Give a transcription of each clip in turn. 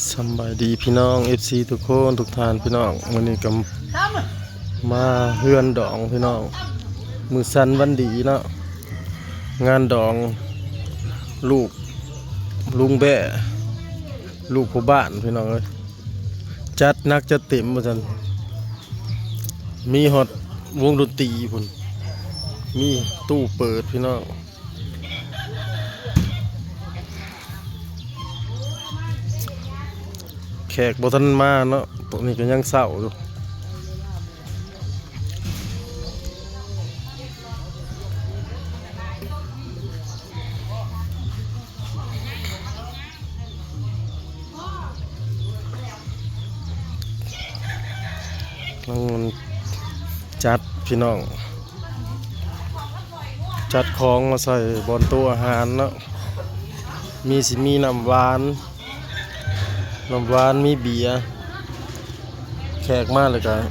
สบายดีพี่น้อง FC ทุกคนทุกท่านพี่น้องวันนี้ก็มาเฮือนดองพี่น้องมือสันวันดีเนาะงานดองลูกลุงแบ่ลูกผู้บ้านพี่น้องเอ้ยจัดนักจัดเต็มว่าซั่นมีฮอตวงดนตรีพุ่นมีตู้เปิดพี่น้องแขกบ่ทันมาเนาะตรงนี้ก็ยังเศร้าอยู่มันจัดพี่น้องจัดของมาใส่บนตู้อาหารเนาะมีน้ำหวานมีเบียร์แขกมากเลยกัน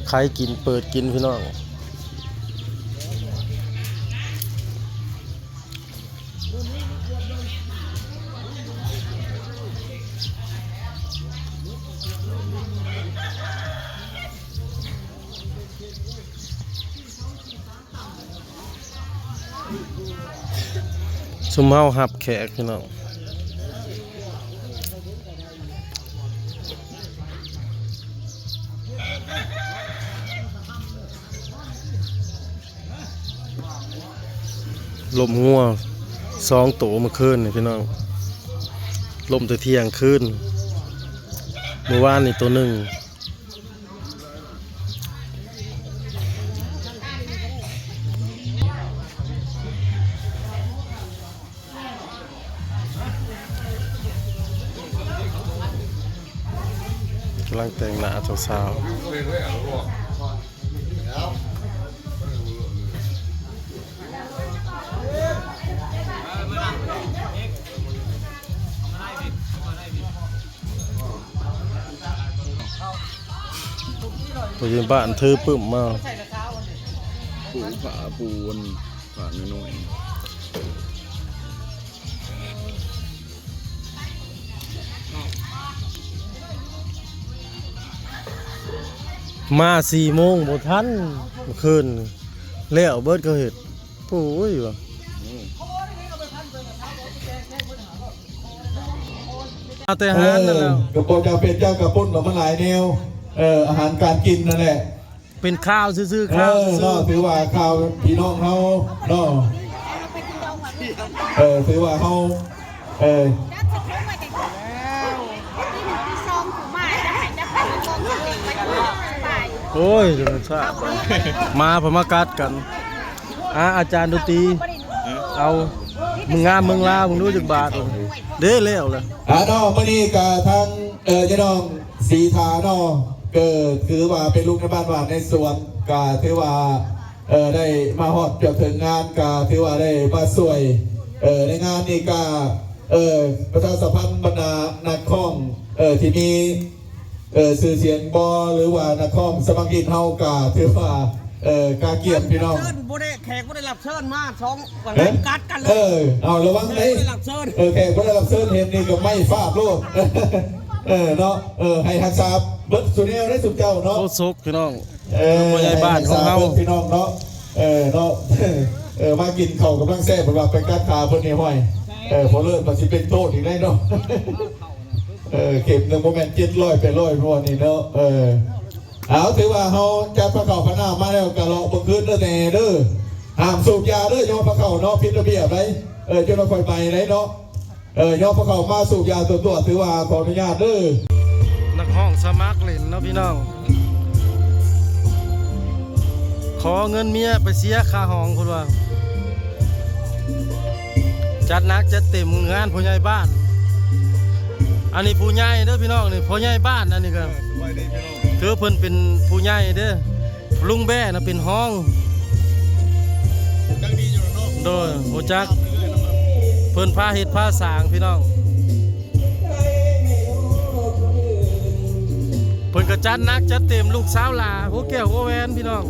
ใครกินเปิดกินพี่น้องซุมเฮาหับแขกพี่น้องลมงัว2 ตัวเมื่อคืนนี่พี่น้องลมแต่เที่ยงคืนเมื่อวานนี่ตัวหนึ่งกำลังแต่งหน้าสาวๆตัวยืนบ้านเธอปึ้มมาปูฝาปูนฝาหน่อยมา4 โมงบ่ทันเมื่อคืนแล้วเบิดก็เห็ดโอ้ยวะเอาแต่อาหารนั่นแหละกระโปรงเจ้าเป็ดเจ้ากระปุ้นกับมันหลายแนวอาหารการกินนั่นแหละเป็นข้าวซื่อๆข้าวซื่อถือว่าข้าวพี่น้องเขาเนาะถือว่าเขาโอ้ยจะทราบมาพมากัดกันอาจารย์ดนตรีเอามึงงามมึงลามึงรู้จักบาทเด้แล้วเลยน้องมื่อนี้กับทั้งเจ้าน้องสีทาน้องถือว่าเป็นลูกในบ้านหวานในสวนกาถือว่าได้มาฮอดจบถึงงานกาถือว่าได้มาสวยในงานนี้กาประชาสัมพันธ์บรรดานักข้องที่มีสื่อเสียงบอหรือว่านักข้องสมัครกินเฮากาถือว่ากาเกียรติพี่น้องแขกไม่ได้รับเชิญมา2วันกัดกันเลยเอาระวังเลยแขกไม่ได้รับเชิญเห็นนี่ก็ไม่ฟาดโลกเนาะให้ฮักซาเบิร์ดสุเนลได้สุดเจ้าเนาะโคซุกพี่น้องผู้ใหญ่บ้านของเราพี่น้องเนาะเนาะมากินเข่ากำลังแซ่บแบบเป็นกัดขาเพิ่นนี่ห้อยพอเลิศมาสิเป็นโต๊ะอีกได้เนาะเก็บ1 โมเมนต์700ไป100พวกนี้เนาะเอาถือว่าเขาจัดพระเข่าพระหน้ามาแล้วกะเลาะบนคืนเด้อแต่เด้อห้ามสูบยาเด้อยอพระเข่าเนาะพิษระเบียบไรจนเราคอยไปไรเนาะยอพระเข่ามาสูบยาตัวถือว่าขออนุญาตเด้อนักห้องสมัครเล่นเนาะพี่น้องขอเงินเมียไปเสียค่าห้องคุณว่าจัดนักจัดเต็มงานผู้ใหญ่บ้านอันนี้ผู้ใหญ่เด้อพี่น้องนี่ผู้ใหญ่บ้านอันนี้ก็ถือเพิ่นเป็นผู้ใหญ่เด้อลุงแบ่นะเป็นห้องโดยโอจักเพิ่นพาเฮ็ดพาสร้างพี่น้องเพิ่นก็จัดนักจัดเต็มลูกสาวหลาหัวแก้วหัวแหวนพี่น้อง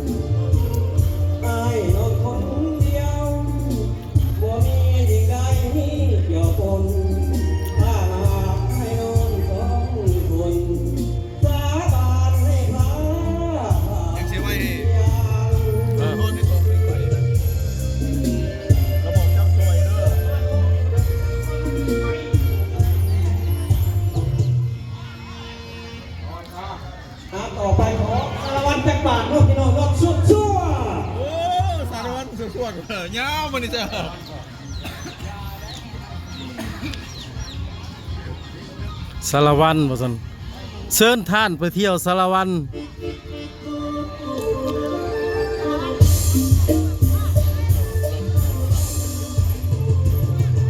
มันนี่จ้ะ สารวันบ่ซั่นเชิญท่านไปเที่ยวสารวัน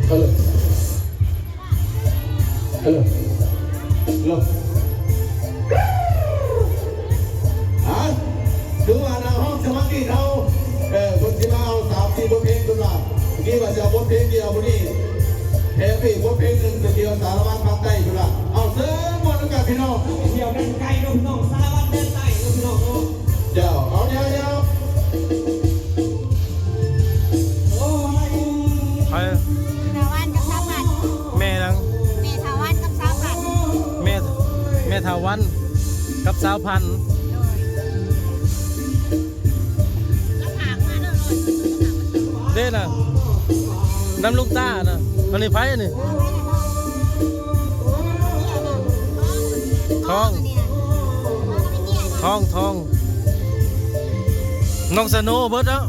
ฮัลโหลฮัลโหลฮัลโหลดูว่าในห้องสมาธิเราคนที่มาเอา3-4บทเพลงดูว่านี่ว่าจะเอาบทเพลงเดียววันนี้แฮปปี้บทเพลงหนึ่งเดียวสารวัตรภาคใต้ดูว่าเอาเสริมหมดแล้วกันพี่น้องเดี๋ยวเป็นไกลดูพี่น้องสารวัตรแดนใต้ดูพี่น้องเดี๋ยวเอาเดี๋ยวโอ้ย ไป ทาวันกับสาวพัน แม่นัง เมทาวันกับสาวพัน แม่ทาวันกับสาวพันธุ์ แล้วผากมาเรื่อยๆ เด้น่ะน้ำลูกตาน่ะมันนี่ไผนี่ทองน้องสโนว์เบิดแล้ว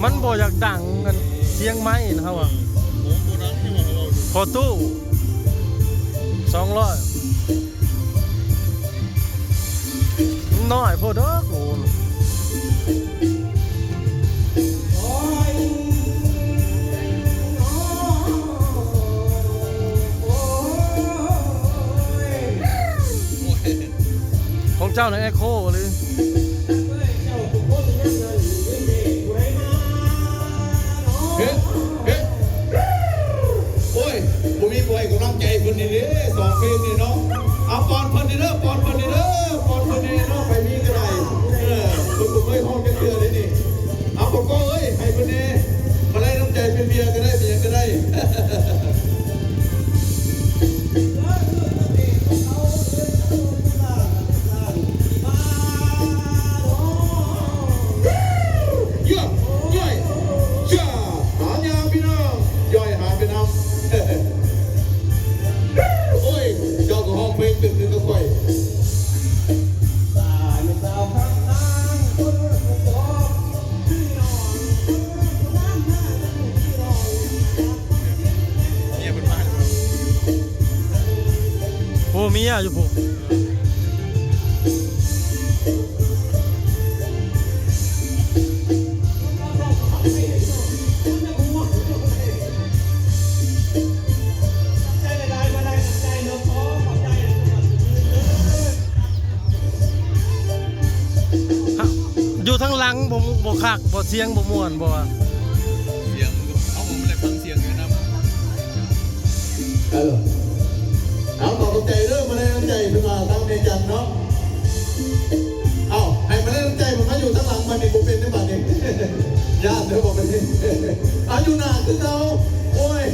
มันบ่อยากดังกันเสียงไม้นะฮะว่ะพอตู้200น้อยพอดอกโอ้ของเจ้าในแอคโคเลยเฮ้โอ้ยผมมีบอยกำลังใจคนนี้เด้สองเพลงนี่เนาะเอาปอนพันนี่เด้อปอนพันนี่เด้อปอนพันนี่เนาะไปมีก็ได้ผมเคยห้องจะเกลือเลยนี่เอาผมก็เอ้ยให้คนนี้มาได้น้ำใจเป็นเบียร์ก็ได้เบียร์ก็ได้โอ้เมียอยู่ปุ๊อยู่ทั้งหลังบ่คักบ่เสียงบ่ม่วนบ่ว่า เสียงเอาผมไม่ได้ฟังเสียงเลยนะ เอาต่อใจเริ่มมาได้น้ำใจขึ้นมาตั้งในจันเนาะเอาให้มาได้น้ำใจมันมาอยู่ทั้งหลังมันนี่ผมเป็นได้บ้างเองญาติเดี๋ยวบอกไปนี่เอาอยู่หนาขึ้นเอาโอ้ย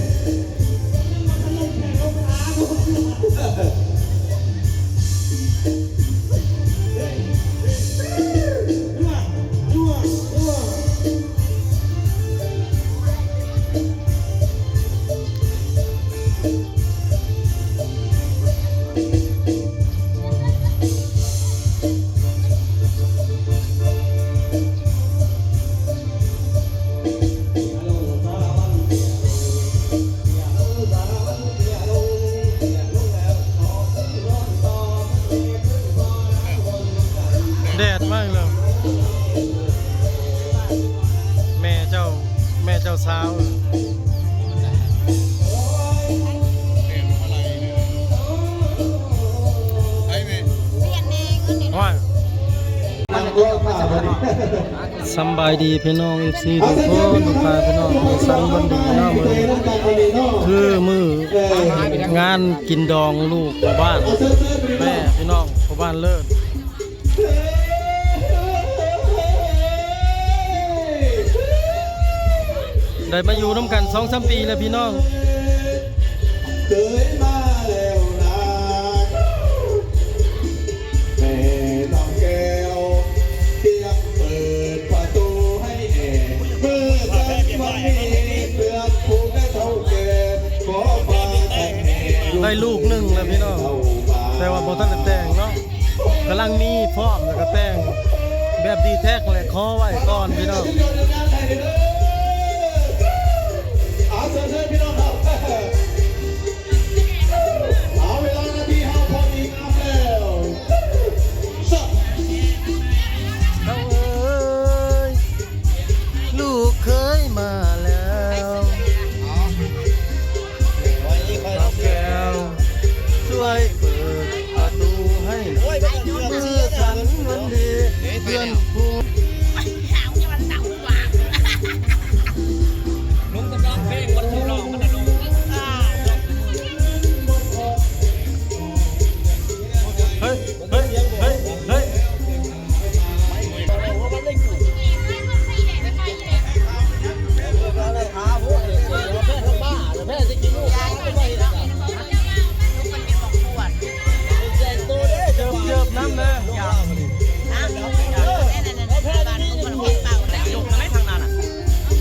แดดมากเลยแม่เจ้าสาวว่าสำบายดีพี่น้องFCทุกคนทุกท่านพี่น้องสันวันดีเนาะมื้อคือมื้องานกินดองลูกบ้านแม่พี่น้องพ่อบ้านเลิศได้มาอยู่น้ำกัน 2-3 ปีแล้วพี่น้อง เคยมาแล้วนะ ลูกหนึ่งแล้วพี่น้องแต่ว่าบ่ทันได้แต่งเนาะกำลังมีพร้อมแล้วก็แต่งแบบดีแท็กแหละขอไว้ก่อนพี่น้อง เอาเชิญพี่น้องครับเอาเวลานาทีเอาพอดีงามแล้วสับ เขาเอ้ยลูกเคยมาแล้วเอาแก้วช่วยเปิดประตูให้หน่อยเมื่อฉันวันดีเพื่อนผู้ ไปหาวที่มันเต่าหวาน ลุงกำลังเพลงวันที่ร้องมันนะลุง เฮ้ยเฮ้ยเฮ้ยเฮ้ย เจิบน้ำเลย ยกอะไรทางนั้นอ่ะ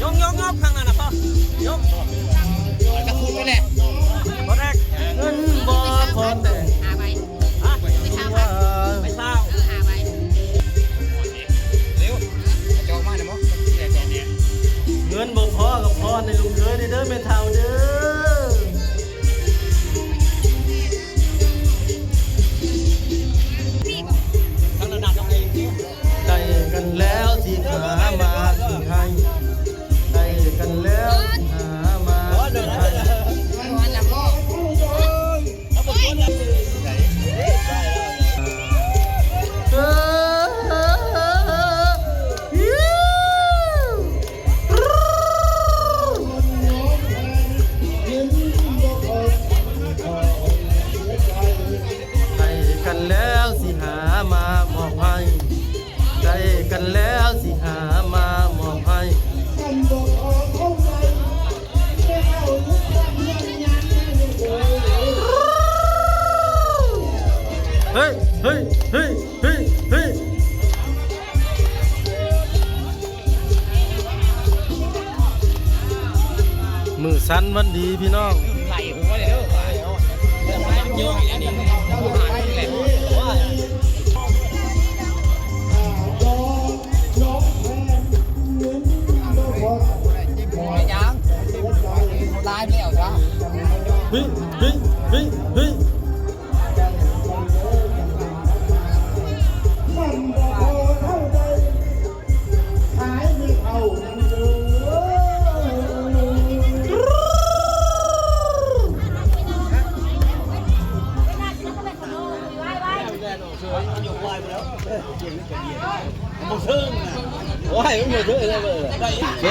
ยกงอบทางนั้นอ่ะพ่อยกกระทุนไปแหละตอนแรก เงินบ่พอแต่ง ฮะ ว่า ไปเศร้า เงินบ่พอกับพอในลุงเด้อเด้อแม่เฒ่าเด้อได้กันแล้วที่หามาที่ให้ได้กันแล้วที่หามาที่ให้เอได้กันแล้วสิหามามอบให้ได้กันแล้วสิหามามอบให้เฮ้ยเฮ้ยเฮ้ยเฮ้ยเฮ้ยมือสั้นวันดีพี่น้อง ไหลหัวเลยเด้อไหลเยอะอย่างนี้หาที่แหละว่ายังลายไม่เอาจ้ะ เฮ้ยเฮ้ยเฮ้ยเฮ้ย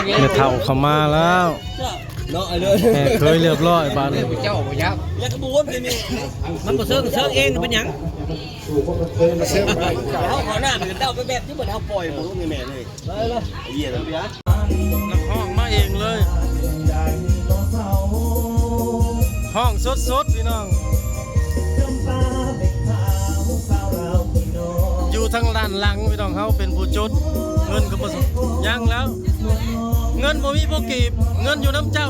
แม่เฒ่าเข้ามาแล้ว เนาะไอ้เด้อ แม่เคยเรียบร้อยบ้านนี้ เจ้าบ่ยับแล้วก็บวมเลยนี่มันบ่เซิงเองเป็นหยังเขาขอหน้ามันเต้าไปแบบที่เหมือนเขาปล่อยผมนี่แม่เลยเลยเหี้ยแล้วพี่ฮะ นักห้องมาเองเลย ห้องสดๆพี่น้อง อยู่ทางด้านหลังพี่น้องเขาเป็นผู้จุดเงินก็บ่สยังแล้ว เงินบ่มีบ่กีบเงินอยู่น้ำเจ้า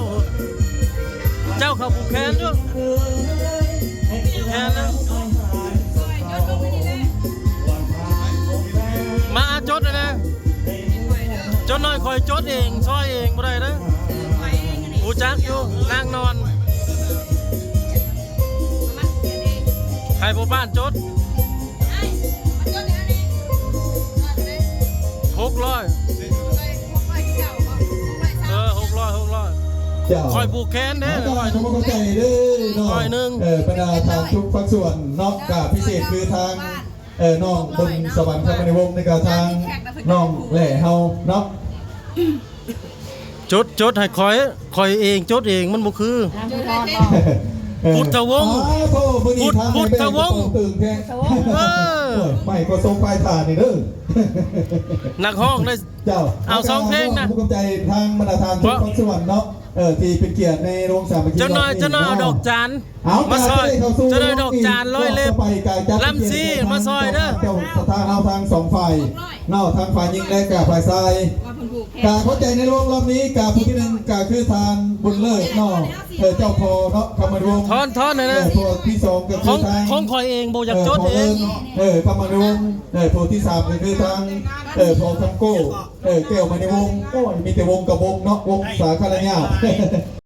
เจ้าเขาผูกแขนอยู่ผูกแขนแล้วมาจดเลยนะจดหน่อยคอยจดเองซอยเองบ่ได้นะหูจักอยู่นางนอนใครบ่บ้านจด600คอยผูกแขนเด้ ขอเข้าใจเด้อน้อง ร้อยหนึ่ง บรรดาทางทุกภาคส่วนนอกจากพิเศษคือทางน้องบนสวรรค์ครับในวงในการทางน้องแหล่เฮาเนาะ จดให้คอยเองจดเองมันบ่คือ พุทธวงศ์พุทธวงศ์ ตื่นแค่ไม่ก็ทรงปลายฐานนี่เด้อ นักห้องได้ เจ้า เอาสองเพลงนะ ผู้กำใจทางบรรดาทางทุกภาคส่วนเนาะที่เป็นเกียรติในโรงสามัคคี เจ้าน้อยเอาดอกจานมาซอยเจ้าน้อยดอกจานร้อยเล็บลำซีมาซอยเด้อ เจ้าทางเอาทางสองฝ่ายเนาะทางฝ่ายยิงและกับฝ่ายซ้าย กาเข้าใจในรวมรอบนี้กาผู้ที่หนึ่งกาคือทานบุญเลิศเนาะเจ้าพอเนาะคำมารวม ทอนหน่อยนะ ตัวที่สองก็ ข คือ อง ทาง ของคอยเองโบอยากจดเอง คำมารวมตัวที่สามก็คือทางพอคังโก้แก้วมาในวงโอ้ยมีแต่วงกับวงเนาะวงสาคารญา